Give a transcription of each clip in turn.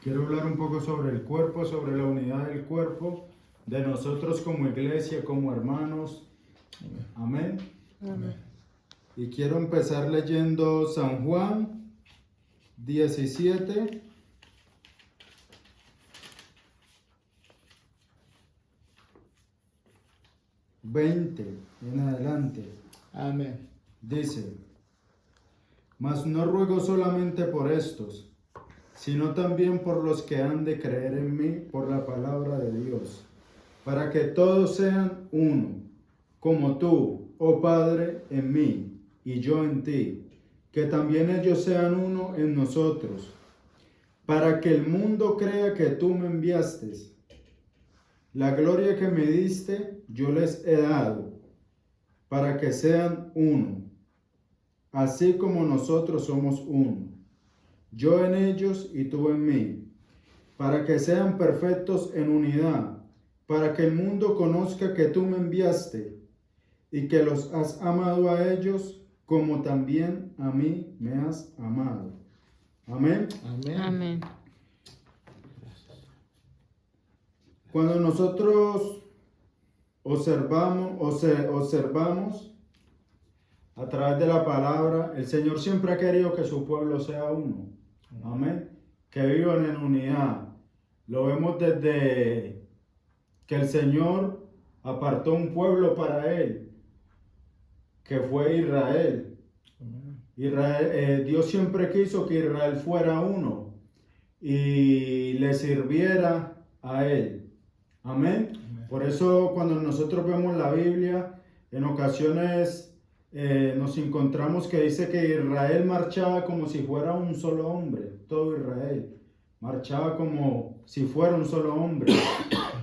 Quiero hablar un poco sobre el cuerpo, sobre la unidad del cuerpo, de nosotros como iglesia, como hermanos. Amén. Amén. Y quiero empezar leyendo San Juan 17. En adelante. Amén. Dice: Mas no ruego solamente por estos, sino también por los que han de creer en mí por la palabra de Dios, para que todos sean uno, como tú, oh Padre, en mí, y yo en ti, que también ellos sean uno en nosotros, para que el mundo crea que tú me enviaste. La gloria que me diste, yo les he dado, para que sean uno, así como nosotros somos uno, yo en ellos y tú en mí, para que sean perfectos en unidad, para que el mundo conozca que tú me enviaste y que los has amado a ellos como también a mí me has amado. Amén. Amén. Amén. Cuando nosotros observamos a través de la palabra, el Señor siempre ha querido que su pueblo sea uno. Amén. Que vivan en unidad. Lo vemos desde que el Señor apartó un pueblo para Él, que fue Israel. Dios siempre quiso que Israel fuera uno y le sirviera a Él. Amén. Por eso cuando nosotros vemos la Biblia, en ocasiones nos encontramos que dice que Israel marchaba como si fuera un solo hombre, todo Israel. Marchaba como si fuera un solo hombre.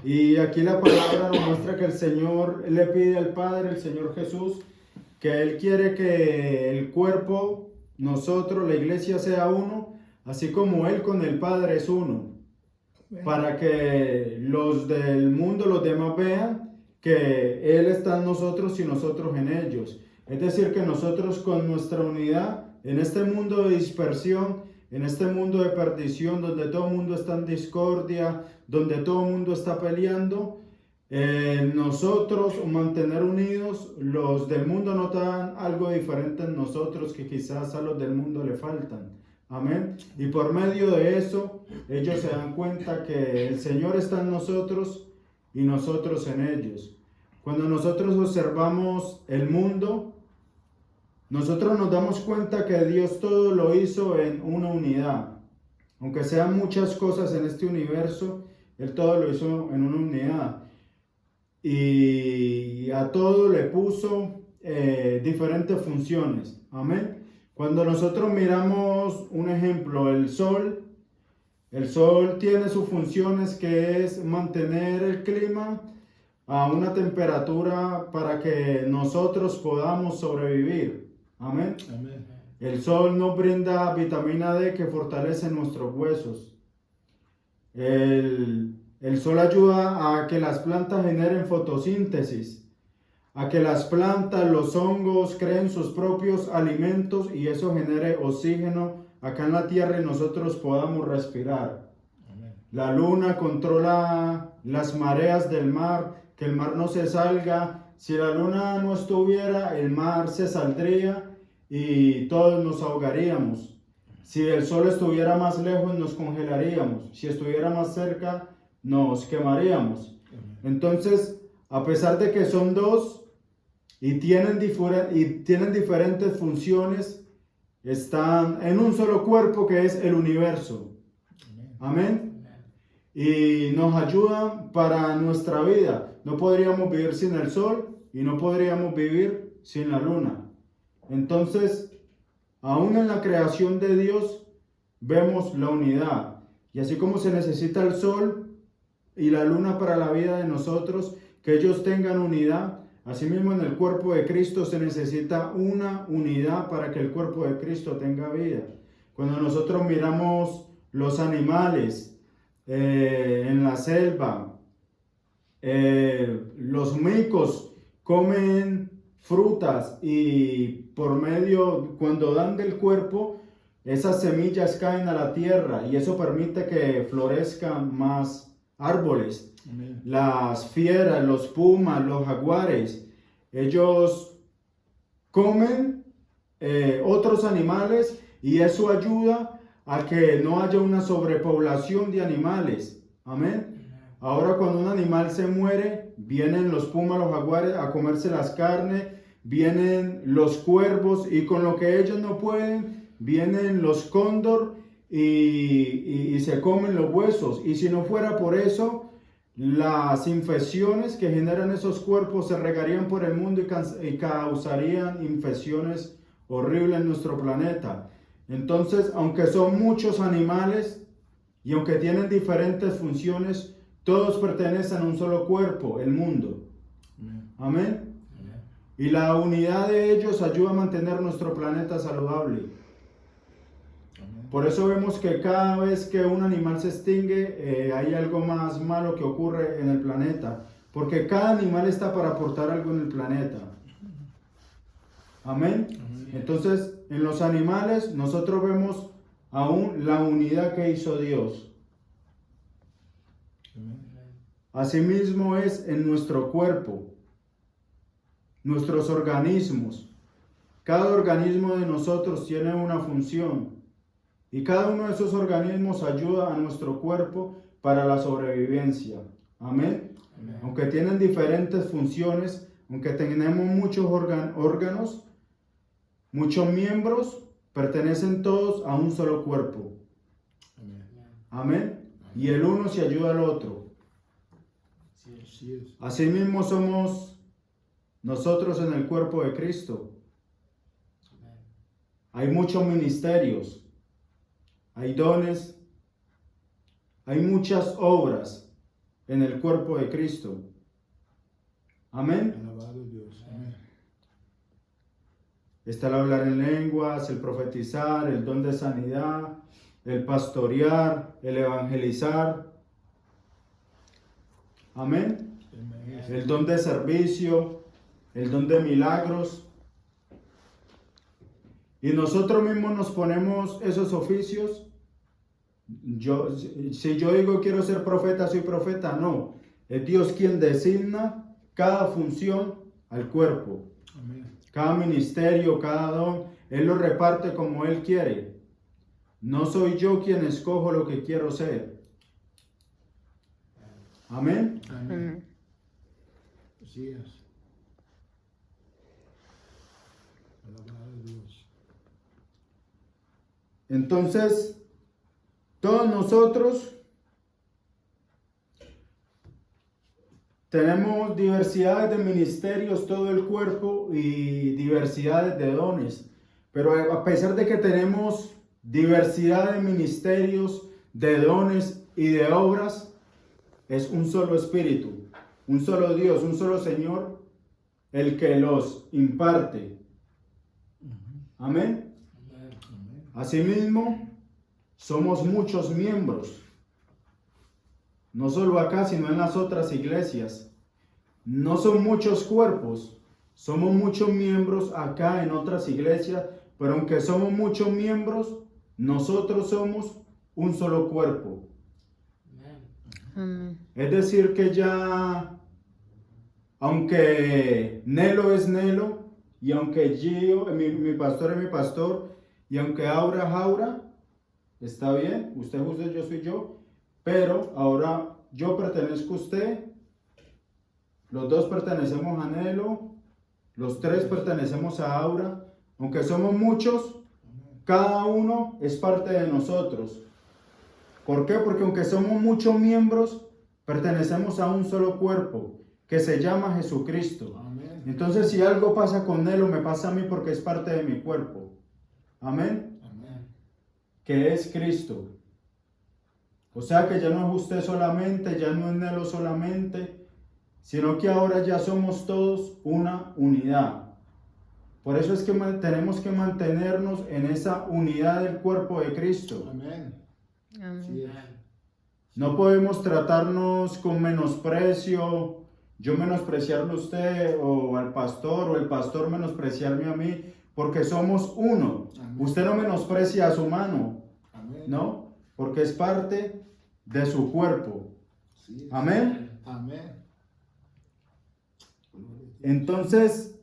Y aquí la palabra nos muestra que el Señor le pide al Padre, el Señor Jesús, que Él quiere que el cuerpo, nosotros, la iglesia, sea uno, así como Él con el Padre es uno, para que los del mundo, los demás, vean que Él está en nosotros y nosotros en ellos. Es decir, que nosotros con nuestra unidad, en este mundo de dispersión, en este mundo de perdición, donde todo el mundo está en discordia, donde todo el mundo está peleando, nosotros mantener unidos, los del mundo notan algo diferente en nosotros que quizás a los del mundo le faltan. Amén. Y por medio de eso, ellos se dan cuenta que el Señor está en nosotros y nosotros en ellos. Cuando nosotros observamos el mundo, nosotros nos damos cuenta que Dios todo lo hizo en una unidad. Aunque sean muchas cosas en este universo, Él todo lo hizo en una unidad. Y a todo le puso diferentes funciones. Amén. Cuando nosotros miramos un ejemplo, el sol tiene sus funciones, que es mantener el clima a una temperatura para que nosotros podamos sobrevivir. Amén. Amén. El sol nos brinda vitamina D que fortalece nuestros huesos. El sol ayuda a que las plantas generen fotosíntesis, a que las plantas, los hongos creen sus propios alimentos y eso genere oxígeno acá en la tierra y nosotros podamos respirar. Amén. La luna controla las mareas del mar, que el mar no se salga. Si la luna no estuviera, el mar se saldría y todos nos ahogaríamos. Si el sol estuviera más lejos, nos congelaríamos. Si estuviera más cerca, nos quemaríamos. Entonces, a pesar de que son dos y tienen diferentes funciones, están en un solo cuerpo que es el universo. Amén. Y nos ayudan para nuestra vida. No podríamos vivir sin el sol y no podríamos vivir sin la luna. Entonces, aún en la creación de Dios vemos la unidad. Y así como se necesita el sol y la luna para la vida de nosotros, que ellos tengan unidad, asimismo en el cuerpo de Cristo se necesita una unidad para que el cuerpo de Cristo tenga vida. Cuando nosotros miramos los animales en la selva, los micos comen frutas y por medio, cuando dan del cuerpo, esas semillas caen a la tierra y eso permite que florezcan más árboles. Amén. Las fieras, los pumas, los jaguares, ellos comen otros animales y eso ayuda a que no haya una sobrepoblación de animales. Amén. Ahora cuando un animal se muere, vienen los pumas, los jaguares a comerse las carnes, vienen los cuervos y con lo que ellos no pueden, vienen los cóndor y se comen los huesos. Y si no fuera por eso, las infecciones que generan esos cuerpos se regarían por el mundo y causarían infecciones horribles en nuestro planeta. Entonces, aunque son muchos animales y aunque tienen diferentes funciones, todos pertenecen a un solo cuerpo, el mundo. Amén. Y la unidad de ellos ayuda a mantener nuestro planeta saludable. Por eso vemos que cada vez que un animal se extingue, hay algo más malo que ocurre en el planeta. Porque cada animal está para aportar algo en el planeta. Amén. Entonces, en los animales nosotros vemos aún la unidad que hizo Dios. Asimismo es en nuestro cuerpo, nuestros organismos. Cada organismo de nosotros tiene una función y cada uno de esos organismos ayuda a nuestro cuerpo para la sobrevivencia. Amén. Amén. Aunque tienen diferentes funciones, aunque tenemos muchos órganos, muchos miembros, pertenecen todos a un solo cuerpo. Amén. Amén. Y el uno se ayuda al otro. Así es. Asimismo somos nosotros en el cuerpo de Cristo. Hay muchos ministerios, hay dones, hay muchas obras en el cuerpo de Cristo. Amén. Alabado Dios. Amén. Está el hablar en lenguas, el profetizar, el don de sanidad, el pastorear, el evangelizar. Amén. Amén. El don de servicio, el don de milagros. Y nosotros mismos nos ponemos esos oficios. Si yo digo quiero ser profeta, soy profeta, no. Es Dios quien designa cada función al cuerpo. Amén. Cada ministerio, cada don, Él lo reparte como Él quiere. No soy yo quien escojo lo que quiero ser. Amén. Amén. Así es. Alabado Dios. Entonces, todos nosotros tenemos diversidades de ministerios, todo el cuerpo, y diversidades de dones. Pero a pesar de que tenemos diversidad de ministerios, de dones y de obras, es un solo Espíritu, un solo Dios, un solo Señor, el que los imparte. Amén. Amén. Asimismo, somos muchos miembros, no solo acá, sino en las otras iglesias. No son muchos cuerpos, somos muchos miembros acá en otras iglesias, pero aunque somos muchos miembros, nosotros somos un solo cuerpo. Es decir que ya, aunque Nelo es Nelo, y aunque Gio, mi pastor es mi pastor, y aunque Aura es Aura, está bien, usted es usted, yo soy yo, pero ahora yo pertenezco a usted, los dos pertenecemos a Nelo, los tres pertenecemos a Aura, aunque somos muchos, cada uno es parte de nosotros. ¿Por qué? Porque aunque somos muchos miembros, pertenecemos a un solo cuerpo, que se llama Jesucristo. Amén. Entonces, si algo pasa con Nelo, me pasa a mí porque es parte de mi cuerpo. Amén. Amén. Que es Cristo. O sea que ya no es usted solamente, ya no es Nelo solamente, sino que ahora ya somos todos una unidad. Por eso es que tenemos que mantenernos en esa unidad del cuerpo de Cristo. Amén. Así es. No podemos tratarnos con menosprecio, yo menospreciarlo a usted o al pastor o el pastor menospreciarme a mí, porque somos uno. Amén. Usted no menosprecia a su mano, Amén. ¿no? Porque es parte de su cuerpo. Así es. Amén. Amén. Entonces,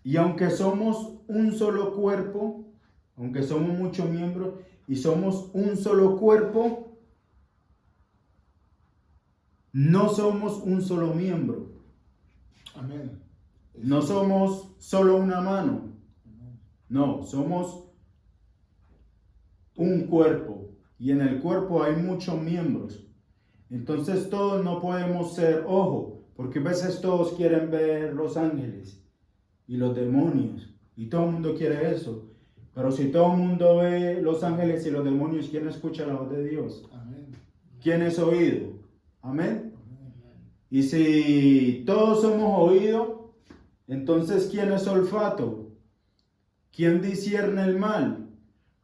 y aunque somos un solo cuerpo, aunque somos muchos miembros y somos un solo cuerpo, no somos un solo miembro. Amén. No somos solo una mano. Amén. No, somos un cuerpo. Y en el cuerpo hay muchos miembros. Entonces todos no podemos ser, ojo, porque a veces todos quieren ver los ángeles y los demonios. Y todo el mundo quiere eso. Pero si todo el mundo ve los ángeles y los demonios, ¿quién escucha la voz de Dios? Amén. ¿Quién es oído? Amén. Amén. Y si todos somos oído, entonces ¿quién es olfato? ¿Quién discierne el mal?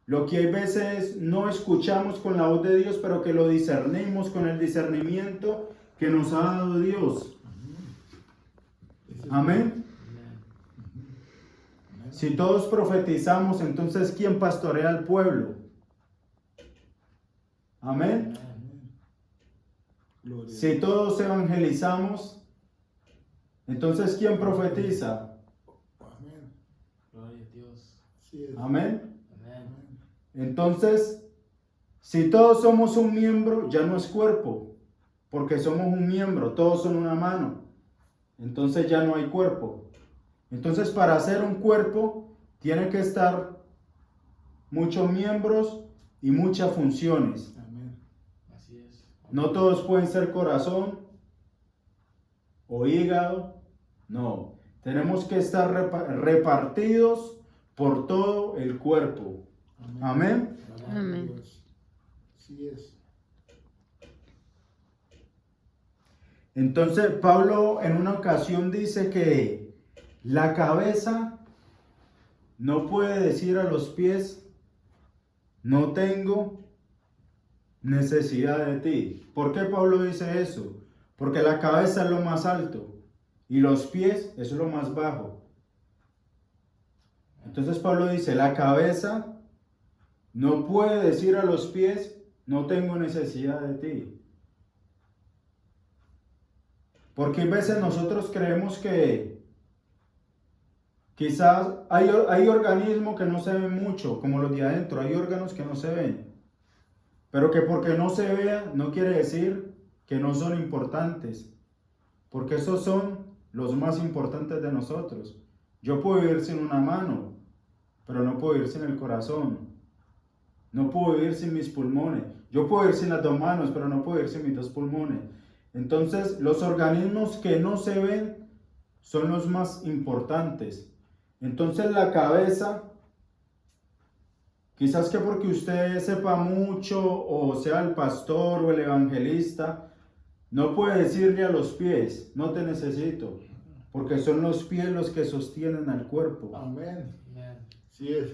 Lo que hay veces no escuchamos con la voz de Dios, pero que lo discernimos con el discernimiento que nos ha dado Dios. Amén. Si todos profetizamos, entonces ¿quién pastorea al pueblo? Amén. Amén. Gloria a Si Dios. todos evangelizamos, entonces ¿quién profetiza? Amén. Gloria a Dios. Así es. Amén. Amén. Amén. Entonces, si todos somos un miembro, ya no es cuerpo, porque somos un miembro, todos son una mano. Entonces ya no hay cuerpo. Entonces, para hacer un cuerpo, tiene que estar muchos miembros y muchas funciones. Amén. Así es. No todos pueden ser corazón o hígado. No, tenemos que estar repartidos por todo el cuerpo. Amén. Alabado Amén. Dios. Así es. Entonces, Pablo en una ocasión dice que la cabeza no puede decir a los pies, no tengo necesidad de ti. ¿Por qué Pablo dice eso? Porque la cabeza es lo más alto y los pies es lo más bajo. Entonces Pablo dice, la cabeza no puede decir a los pies, no tengo necesidad de ti. Porque a veces nosotros creemos que quizás hay organismos que no se ven mucho, como los de adentro, hay órganos que no se ven. Pero que porque no se vean no quiere decir que no son importantes. Porque esos son los más importantes de nosotros. Yo puedo vivir sin una mano, pero no puedo vivir sin el corazón. No puedo vivir sin mis pulmones. Yo puedo vivir sin las dos manos, pero no puedo vivir sin mis dos pulmones. Entonces, los organismos que no se ven son los más importantes. Entonces, la cabeza, quizás que porque usted sepa mucho o sea el pastor o el evangelista, no puede decirle a los pies, no te necesito, porque son los pies los que sostienen al cuerpo. Amén. Amén. Así es.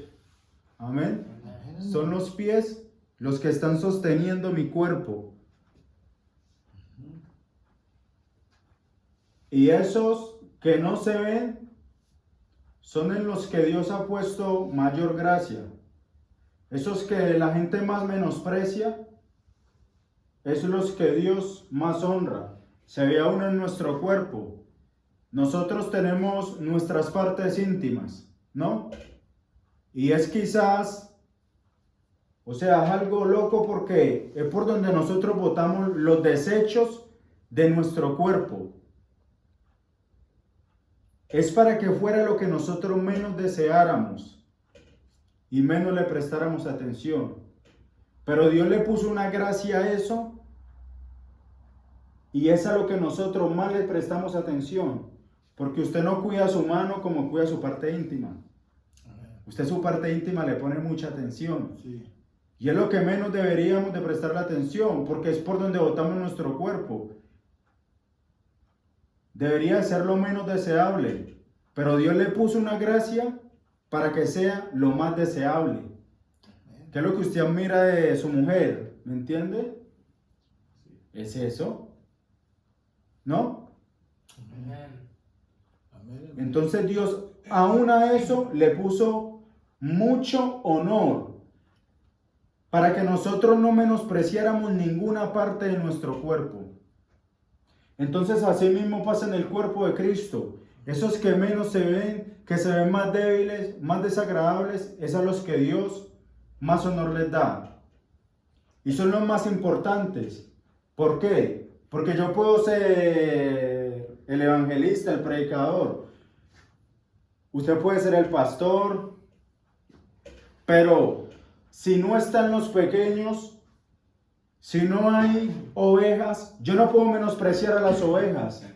Amén. Amén. Son los pies los que están sosteniendo mi cuerpo. Y esos que no se ven son en los que Dios ha puesto mayor gracia. Esos que la gente más menosprecia, es los que Dios más honra. Se ve aún en nuestro cuerpo. Nosotros tenemos nuestras partes íntimas, ¿no? Y es quizás, o sea, es algo loco porque es por donde nosotros botamos los desechos de nuestro cuerpo. Es para que fuera lo que nosotros menos deseáramos y menos le prestáramos atención. Pero Dios le puso una gracia a eso y es a lo que nosotros más le prestamos atención. Porque usted no cuida su mano como cuida su parte íntima. Amén. Usted su parte íntima le pone mucha atención. Sí. Y es lo que menos deberíamos de prestarle atención, porque es por donde botamos nuestro cuerpo. Debería ser lo menos deseable, pero Dios le puso una gracia para que sea lo más deseable. Amén. ¿Qué es lo que usted admira de su mujer? ¿Me entiende? ¿Es eso? ¿No? Amén. Amén. Entonces Dios aún a eso le puso mucho honor para que nosotros no menospreciáramos ninguna parte de nuestro cuerpo. Entonces así mismo pasa en el cuerpo de Cristo. Esos que menos se ven, que se ven más débiles, más desagradables, es a los que Dios más honor les da. Y son los más importantes. ¿Por qué? Porque yo puedo ser el evangelista, el predicador. Usted puede ser el pastor. Pero si no están los pequeños, si no hay ovejas, yo no puedo menospreciar a las ovejas.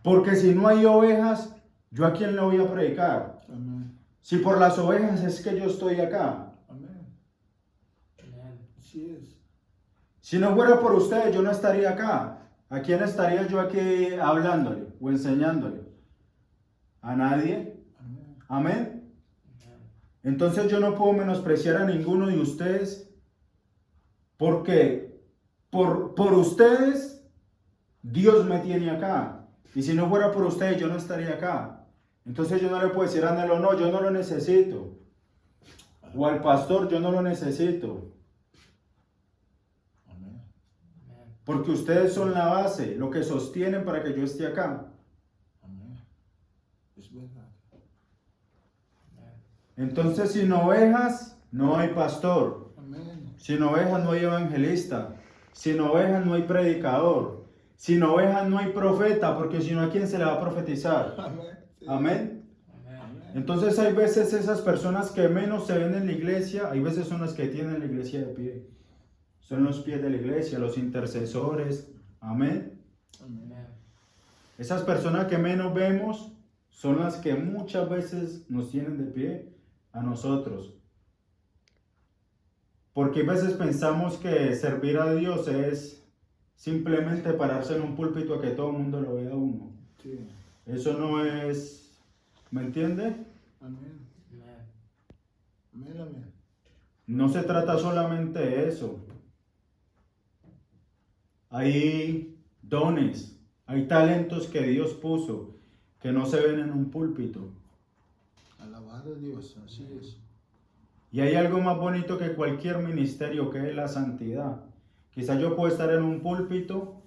Porque si no hay ovejas, ¿yo a quién le voy a predicar? Amén. Si por las ovejas es que yo estoy acá. Amén. Amén. Así es. Si no fuera por ustedes, yo no estaría acá. ¿A quién estaría yo aquí hablándole o enseñándole? ¿A nadie? Amén. Amén. Entonces yo no puedo menospreciar a ninguno de ustedes porque por ustedes Dios me tiene acá. Y si no fuera por ustedes, yo no estaría acá. Entonces yo no le puedo decir a Nelo, no, yo no lo necesito. O al pastor, yo no lo necesito. Amén. Porque ustedes son la base, lo que sostienen para que yo esté acá. Amén. Es verdad. Entonces sin ovejas no hay pastor. Amén. Sin ovejas no hay evangelista. Sin ovejas no hay predicador. Sin ovejas no hay profeta, porque si no, ¿a quién se le va a profetizar? Amén. Sí. Amén. Amén. Entonces hay veces esas personas que menos se ven en la iglesia, hay veces son las que tienen la iglesia de pie. Son los pies de la iglesia, los intercesores. Amén. Amén. Esas personas que menos vemos son las que muchas veces nos tienen de pie a nosotros. Porque a veces pensamos que servir a Dios es simplemente pararse en un púlpito a que todo el mundo lo vea a uno. Sí. Eso no es, ¿me entiende? Amén. Amén. Amén. No se trata solamente de eso. Hay dones, hay talentos que Dios puso que no se ven en un púlpito. Alabar a Dios. Así es. Y hay algo más bonito que cualquier ministerio, que es la santidad. Quizá yo puedo estar en un púlpito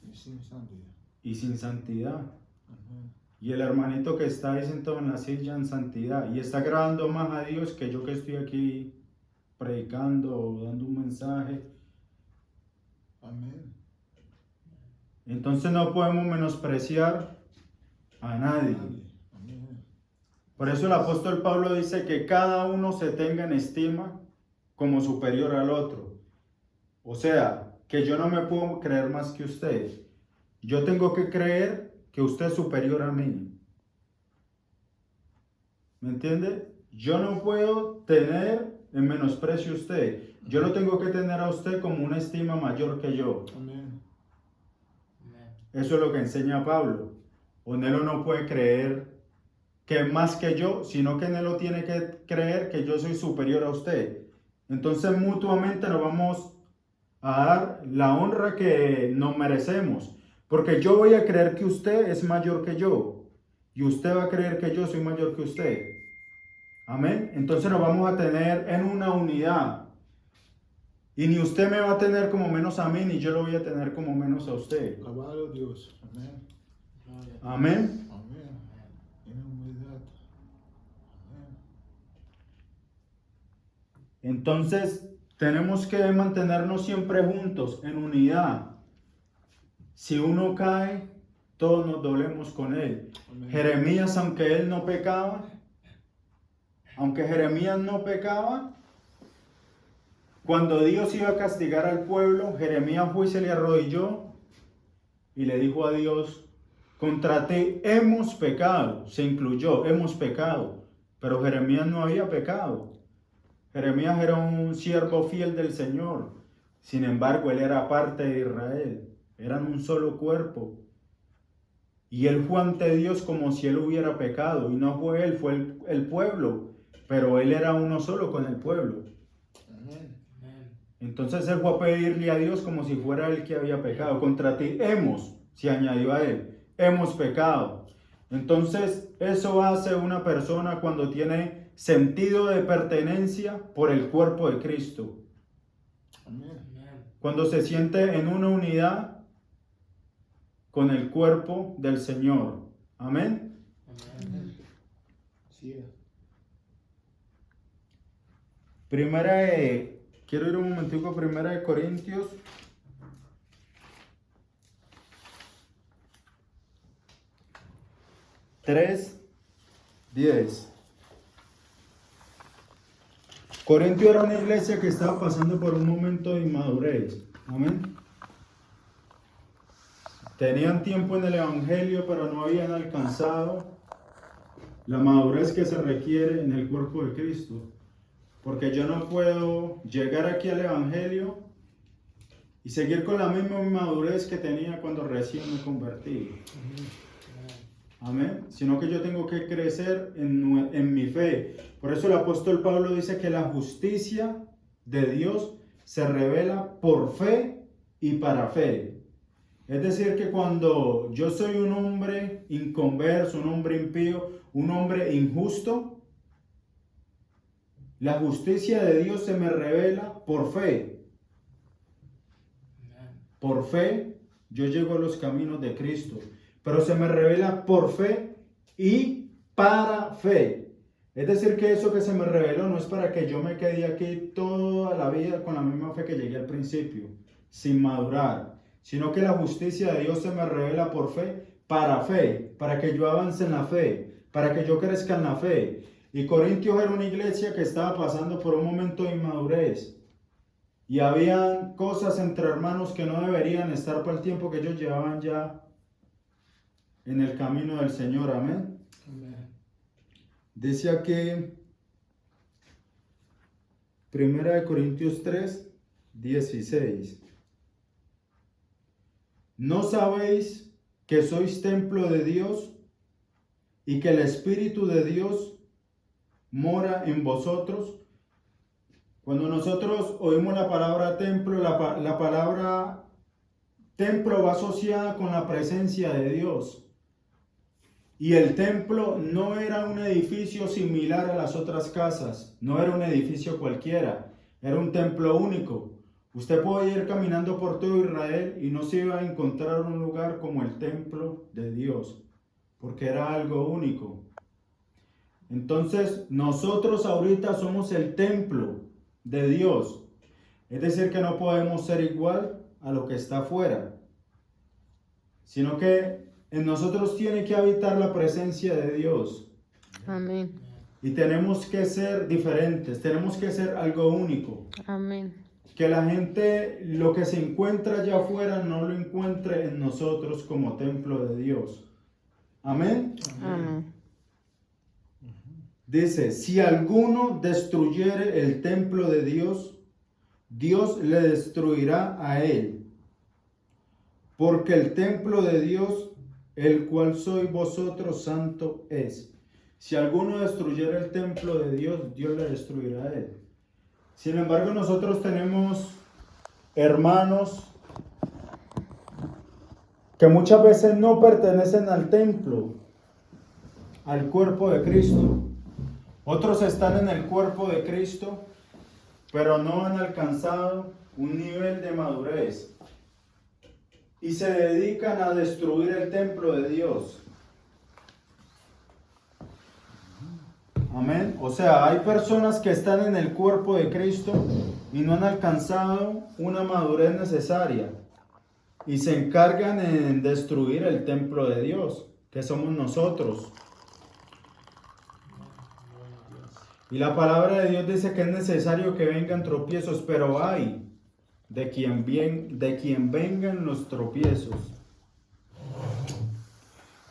Y sin santidad. y sin santidad. Amén. Y el hermanito que está ahí sentado en la silla en santidad y está agradando más a Dios que yo que estoy aquí predicando o dando un mensaje. Amén. Entonces no podemos menospreciar a nadie. Amén. Por eso el apóstol Pablo dice que cada uno se tenga en estima como superior al otro. O sea, que yo no me puedo creer más que usted. Yo tengo que creer que usted es superior a mí. ¿Me entiende? Yo no puedo tener en menosprecio a usted. Yo lo tengo que tener a usted como una estima mayor que yo. Amén. Eso es lo que enseña Pablo. Onelo no puede creer que es más que yo, sino que Onelo tiene que creer que yo soy superior a usted. Entonces mutuamente nos vamos a dar la honra que nos merecemos. Porque yo voy a creer que usted es mayor que yo. Y usted va a creer que yo soy mayor que usted. Amén. Entonces nos vamos a tener en una unidad. Y ni usted me va a tener como menos a mí, ni yo lo voy a tener como menos a usted. Alabar a Dios. Amén. Amén. Amén. En humildad. Amén. Entonces tenemos que mantenernos siempre juntos, en unidad. Si uno cae, todos nos doblemos con él. Amén. Jeremías, aunque él no pecaba, cuando Dios iba a castigar al pueblo, Jeremías fue y se le arrodilló y le dijo a Dios: contra ti hemos pecado. Se incluyó, hemos pecado. Pero Jeremías no había pecado. Jeremías era un siervo fiel del Señor. Sin embargo, él era parte de Israel. Eran un solo cuerpo. Y él fue ante Dios como si él hubiera pecado. Y no fue él, fue el pueblo. Pero él era uno solo con el pueblo. Amén. Entonces él fue a pedirle a Dios como si fuera él que había pecado. Contra ti hemos, se añadió a él, hemos pecado. Entonces, eso hace una persona cuando tiene sentido de pertenencia por el cuerpo de Cristo. Amén. Amen. Cuando se siente en una unidad con el cuerpo del Señor. Amén. Amen. Así es. Quiero ir un momentico a Primera de Corintios. Tres, 10. Corintio era una iglesia que estaba pasando por un momento de inmadurez. Amén. Tenían tiempo en el Evangelio, pero no habían alcanzado la madurez que se requiere en el cuerpo de Cristo. Porque yo no puedo llegar aquí al Evangelio y seguir con la misma inmadurez que tenía cuando recién me convertí. Amén. Sino que yo tengo que crecer en mi fe. Por eso el apóstol Pablo dice que la justicia de Dios se revela por fe y para fe. Es decir, que cuando yo soy un hombre inconverso, un hombre impío, un hombre injusto, la justicia de Dios se me revela por fe. Amen. Por fe yo llego a los caminos de Cristo, pero se me revela por fe y para fe. Es decir, que eso que se me reveló no es para que yo me quede aquí toda la vida con la misma fe que llegué al principio, sin madurar, sino que la justicia de Dios se me revela por fe, para que yo avance en la fe, para que yo crezca en la fe. Y Corintios era una iglesia que estaba pasando por un momento de inmadurez. Y habían cosas entre hermanos que no deberían estar para el tiempo que ellos llevaban ya en el camino del Señor. Amén. Amen. Dice aquí, 1 Corintios 3, 16. ¿No sabéis que sois templo de Dios y que el Espíritu de Dios mora en vosotros? Cuando nosotros oímos la palabra templo, la palabra templo va asociada con la presencia de Dios. Y el templo no era un edificio similar a las otras casas, no era un edificio cualquiera, era un templo único. Usted puede ir caminando por todo Israel y no se iba a encontrar un lugar como el templo de Dios, porque era algo único. Entonces, nosotros ahorita somos el templo de Dios. Es decir, que no podemos ser igual a lo que está afuera, sino que en nosotros tiene que habitar la presencia de Dios. Amén. Y tenemos que ser diferentes, tenemos que ser algo único. Amén. Que la gente, lo que se encuentra allá afuera, no lo encuentre en nosotros como templo de Dios. Amén. Amén. Dice, si alguno destruyere el templo de Dios, Dios le destruirá a él. Porque el templo de Dios, el cual sois vosotros, santo es. Si alguno destruyera el templo de Dios, Dios le destruirá a él. Sin embargo, nosotros tenemos hermanos que muchas veces no pertenecen al templo, al cuerpo de Cristo. Otros están en el cuerpo de Cristo, pero no han alcanzado un nivel de madurez y se dedican a destruir el templo de Dios. Amén. O sea, hay personas que están en el cuerpo de Cristo y no han alcanzado una madurez necesaria y se encargan en destruir el templo de Dios, que somos nosotros. Y la palabra de Dios dice que es necesario que vengan tropiezos, pero hay de quien vengan los tropiezos.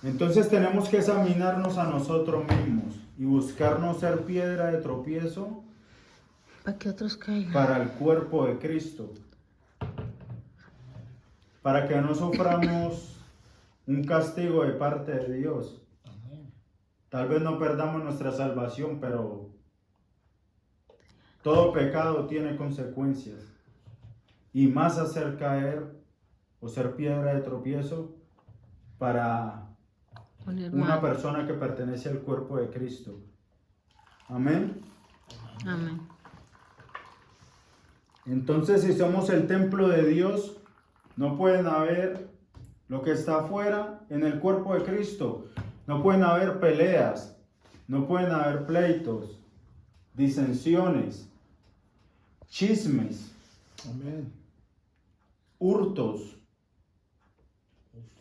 Entonces tenemos que examinarnos a nosotros mismos y buscarnos ser piedra de tropiezo Para que otros caigan. para el cuerpo de Cristo, para que no suframos un castigo de parte de Dios. Amén. Tal vez no perdamos nuestra salvación, pero todo pecado tiene consecuencias. Y más hacer caer o ser piedra de tropiezo para Un una hermano. persona que pertenece al cuerpo de Cristo. Amén. Amén. Entonces, si somos el templo de Dios, no pueden haber lo que está afuera en el cuerpo de Cristo. No pueden haber peleas, no pueden haber pleitos, disensiones, chismes, Amén. hurtos,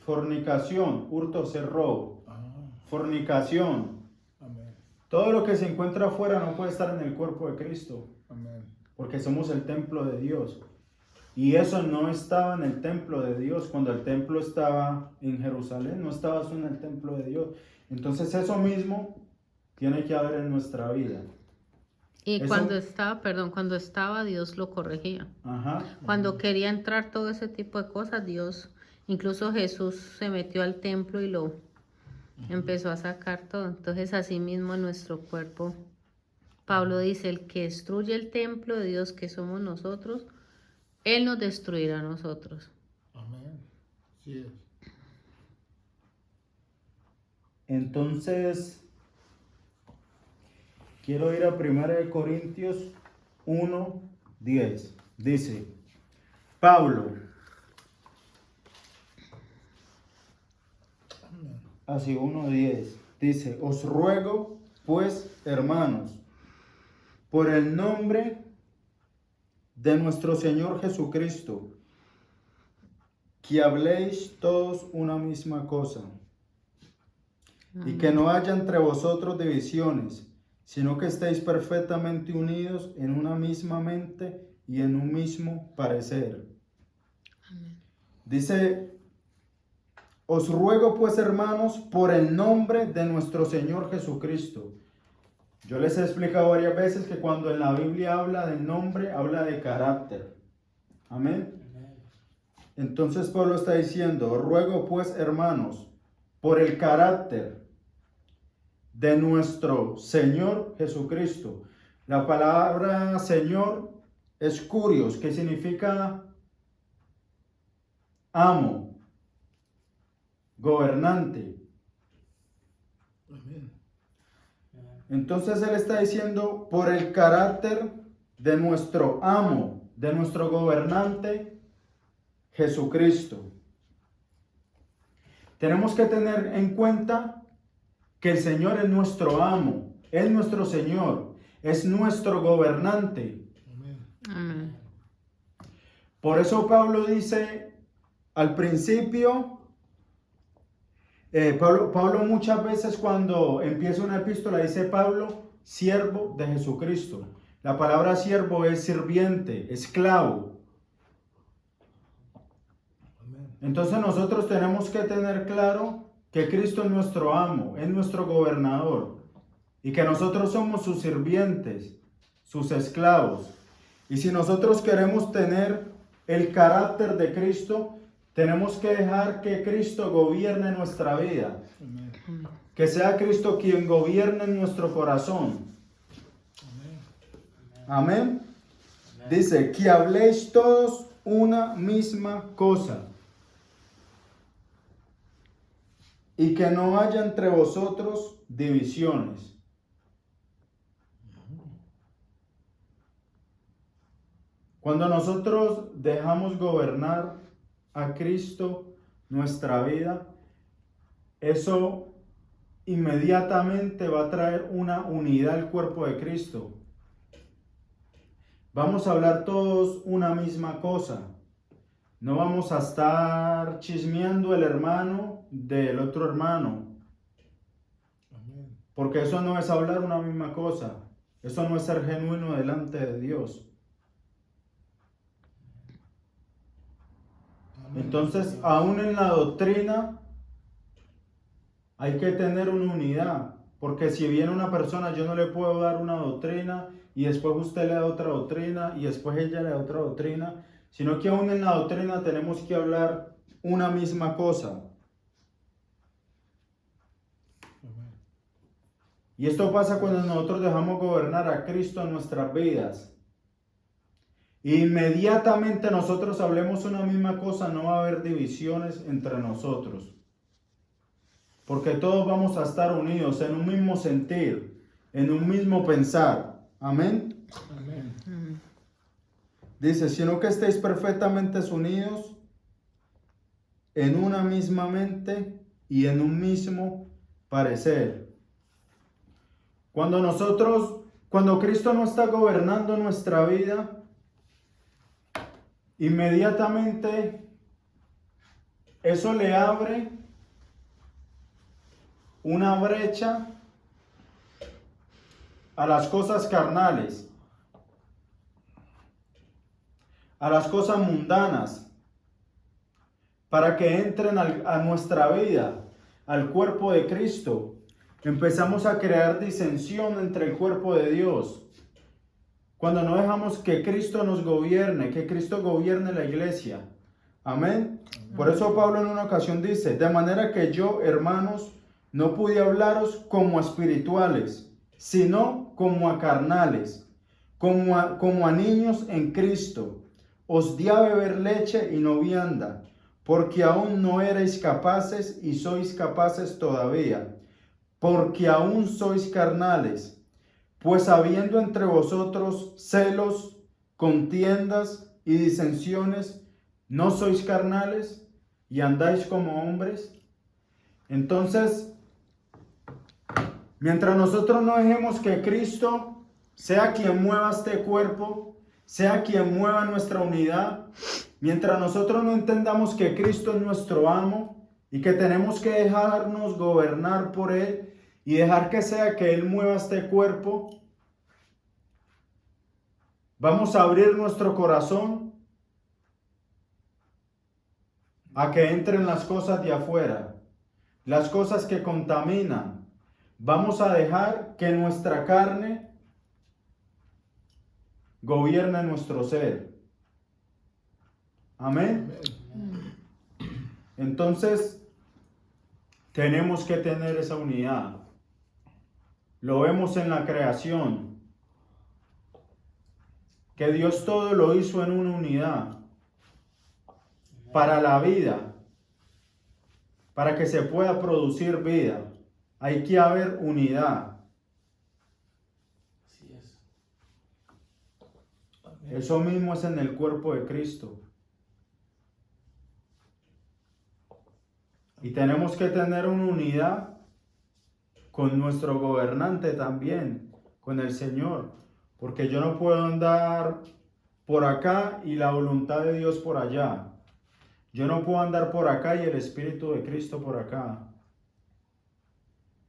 fornicación, hurtos es robo, Ah, fornicación. amén. Todo lo que se encuentra afuera no puede estar en el cuerpo de Cristo, Amén. porque somos el templo de Dios. Y eso no estaba en el templo de Dios. Cuando el templo estaba en Jerusalén, no estaba eso en el templo de Dios. Entonces eso mismo tiene que haber en nuestra vida. Y Eso- cuando estaba, Dios lo corregía. Ajá. Cuando quería entrar todo ese tipo de cosas, Dios, incluso Jesús se metió al templo y lo empezó a sacar todo. Entonces, así mismo en nuestro cuerpo, Pablo dice, el que destruye el templo de Dios que somos nosotros, Él nos destruirá a nosotros. Amén. Sí es. Entonces, quiero ir a 1 Corintios 1:10. Dice, Pablo, Amén. así 1:10, dice, os ruego, pues, hermanos, por el nombre de nuestro Señor Jesucristo, que habléis todos una misma cosa, y que no haya entre vosotros divisiones, sino que estéis perfectamente unidos en una misma mente y en un mismo parecer. Dice, os ruego pues, hermanos, por el nombre de nuestro Señor Jesucristo. Yo les he explicado varias veces que cuando en la Biblia habla de nombre, habla de carácter. Amén. Amen. Entonces Pablo está diciendo, os ruego pues, hermanos, por el carácter de nuestro Señor Jesucristo. La palabra Señor es curios, que significa amo, gobernante. Amén. Entonces él está diciendo por el carácter de nuestro amo, de nuestro gobernante, Jesucristo. Tenemos que tener en cuenta que el Señor es nuestro amo, es nuestro Señor, es nuestro gobernante. Amén. Amén. Por eso Pablo dice al principio, Pablo muchas veces cuando empieza una epístola dice Pablo, siervo de Jesucristo. La palabra siervo es sirviente, esclavo. Amén. Entonces nosotros tenemos que tener claro que Cristo es nuestro amo, es nuestro gobernador y que nosotros somos sus sirvientes, sus esclavos. Y si nosotros queremos tener el carácter de Cristo, tenemos que dejar que Cristo gobierne nuestra vida. Amén. Que sea Cristo quien gobierne en nuestro corazón. Amén. Amén. Dice, que habléis todos una misma cosa. Y que no haya entre vosotros divisiones. Cuando nosotros dejamos gobernar a Cristo nuestra vida, eso inmediatamente va a traer una unidad al cuerpo de Cristo. Vamos a hablar todos una misma cosa. No vamos a estar chismeando el hermano del otro hermano, Amén. porque eso no es hablar una misma cosa. Eso no es ser genuino delante de Dios. Amén. Entonces, aún en la doctrina hay que tener una unidad, porque si viene una persona, yo no le puedo dar una doctrina y después usted le da otra doctrina y después ella le da otra doctrina, sino que aún en la doctrina tenemos que hablar una misma cosa. Amén. Y esto pasa cuando nosotros dejamos gobernar a Cristo en nuestras vidas. Inmediatamente nosotros hablemos una misma cosa, no va a haber divisiones entre nosotros. porque todos vamos a estar unidos en un mismo sentir, en un mismo pensar. Amén. Amén. Dice, sino que estéis perfectamente unidos en una misma mente y en un mismo parecer. Cuando Cristo no está gobernando nuestra vida, inmediatamente eso le abre una brecha a las cosas carnales, a las cosas mundanas, para que entren a nuestra vida, al cuerpo de Cristo. Empezamos a crear disensión entre el cuerpo de Dios. Cuando no dejamos que Cristo nos gobierne, que Cristo gobierne la iglesia. Amén. Por eso Pablo en una ocasión dice, de manera que yo, hermanos, no pude hablaros como a espirituales, sino como a carnales, como a niños en Cristo. Os di a beber leche y no vianda, porque aún no erais capaces y sois capaces todavía, porque aún sois carnales. Pues habiendo entre vosotros celos, contiendas y disensiones, ¿no sois carnales y andáis como hombres? Entonces, mientras nosotros no dejemos que Cristo sea quien mueva este cuerpo, sea quien mueva nuestra unidad, mientras nosotros no entendamos que Cristo es nuestro amo y que tenemos que dejarnos gobernar por Él y dejar que sea que Él mueva este cuerpo, vamos a abrir nuestro corazón a que entren las cosas de afuera, las cosas que contaminan. Vamos a dejar que nuestra carne gobierne nuestro ser. Amén. Entonces, tenemos que tener esa unidad. Lo vemos en la creación, que Dios todo lo hizo en una unidad para la vida, para que se pueda producir vida. Hay que haber unidad. Así es. Eso mismo es en el cuerpo de Cristo. Y tenemos que tener una unidad con nuestro gobernante también, con el Señor. Porque yo no puedo andar por acá y la voluntad de Dios por allá. Yo no puedo andar por acá y el Espíritu de Cristo por acá.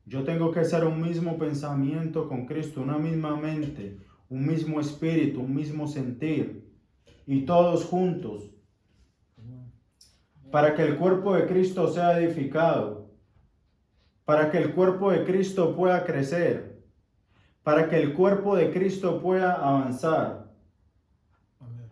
Yo tengo que ser un mismo pensamiento con Cristo, una misma mente, un mismo espíritu, un mismo sentir. Y todos juntos. Para que el cuerpo de Cristo sea edificado. Para que el cuerpo de Cristo pueda crecer. Para que el cuerpo de Cristo pueda avanzar. Amén.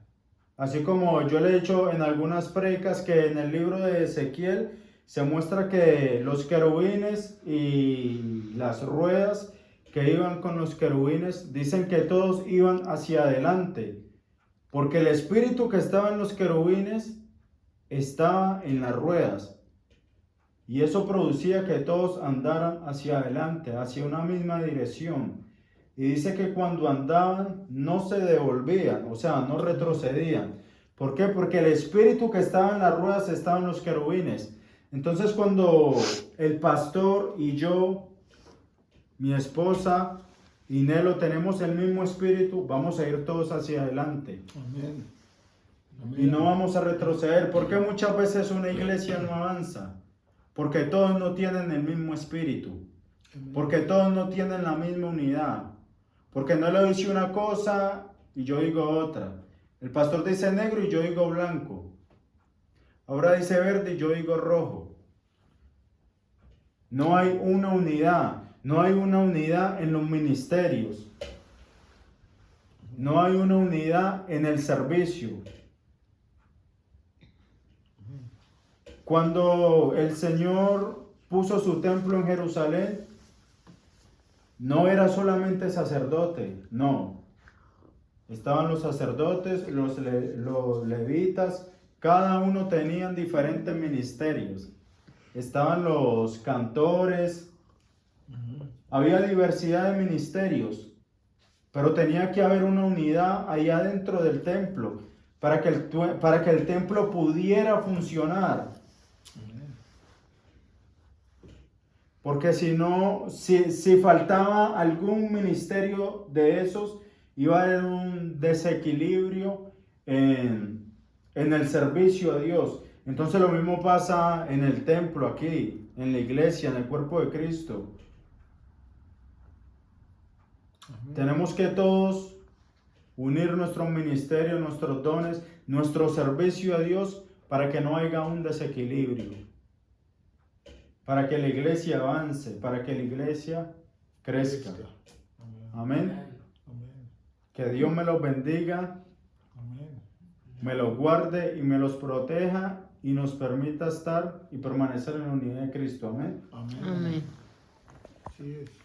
Así como yo le he dicho en algunas predicas que en el libro de Ezequiel se muestra que los querubines y las ruedas que iban con los querubines, dicen que todos iban hacia adelante, porque el espíritu que estaba en los querubines estaba en las ruedas, y eso producía que todos andaran hacia adelante, hacia una misma dirección. Y dice que cuando andaban no se devolvían, o sea, no retrocedían. ¿Por qué? Porque el espíritu que estaba en las ruedas estaba en los querubines. Entonces cuando el pastor y yo, mi esposa y Nelo tenemos el mismo espíritu, vamos a ir todos hacia adelante. Amén. Y no vamos a retroceder. ¿Por qué muchas veces una iglesia no avanza? Porque todos no tienen el mismo espíritu. Porque todos no tienen la misma unidad. Porque no le dice una cosa y yo digo otra. El pastor dice negro y yo digo blanco. Ahora dice verde y yo digo rojo. No hay una unidad. No hay una unidad en los ministerios. No hay una unidad en el servicio. Cuando el Señor puso su templo en Jerusalén, no era solamente sacerdote, no. Estaban los sacerdotes, los levitas, cada uno tenían diferentes ministerios. estaban los cantores, Ujú. había diversidad de ministerios, pero tenía que haber una unidad ahí adentro del templo para que para que el templo pudiera funcionar. Amén. Porque si no, si faltaba algún ministerio de esos, iba a haber un desequilibrio en el servicio a Dios. Entonces lo mismo pasa en el templo aquí, en la iglesia, en el cuerpo de Cristo. Amén. Tenemos que todos unir nuestros ministerios, nuestros dones, nuestro servicio a Dios para que no haya un desequilibrio, para que la iglesia avance, para que la iglesia crezca. Amén. Amén. Amén. Que Dios me los bendiga, Amén. me los guarde y me los proteja y nos permita estar y permanecer en la unidad de Cristo. Amén. Amén. Amén. Así es.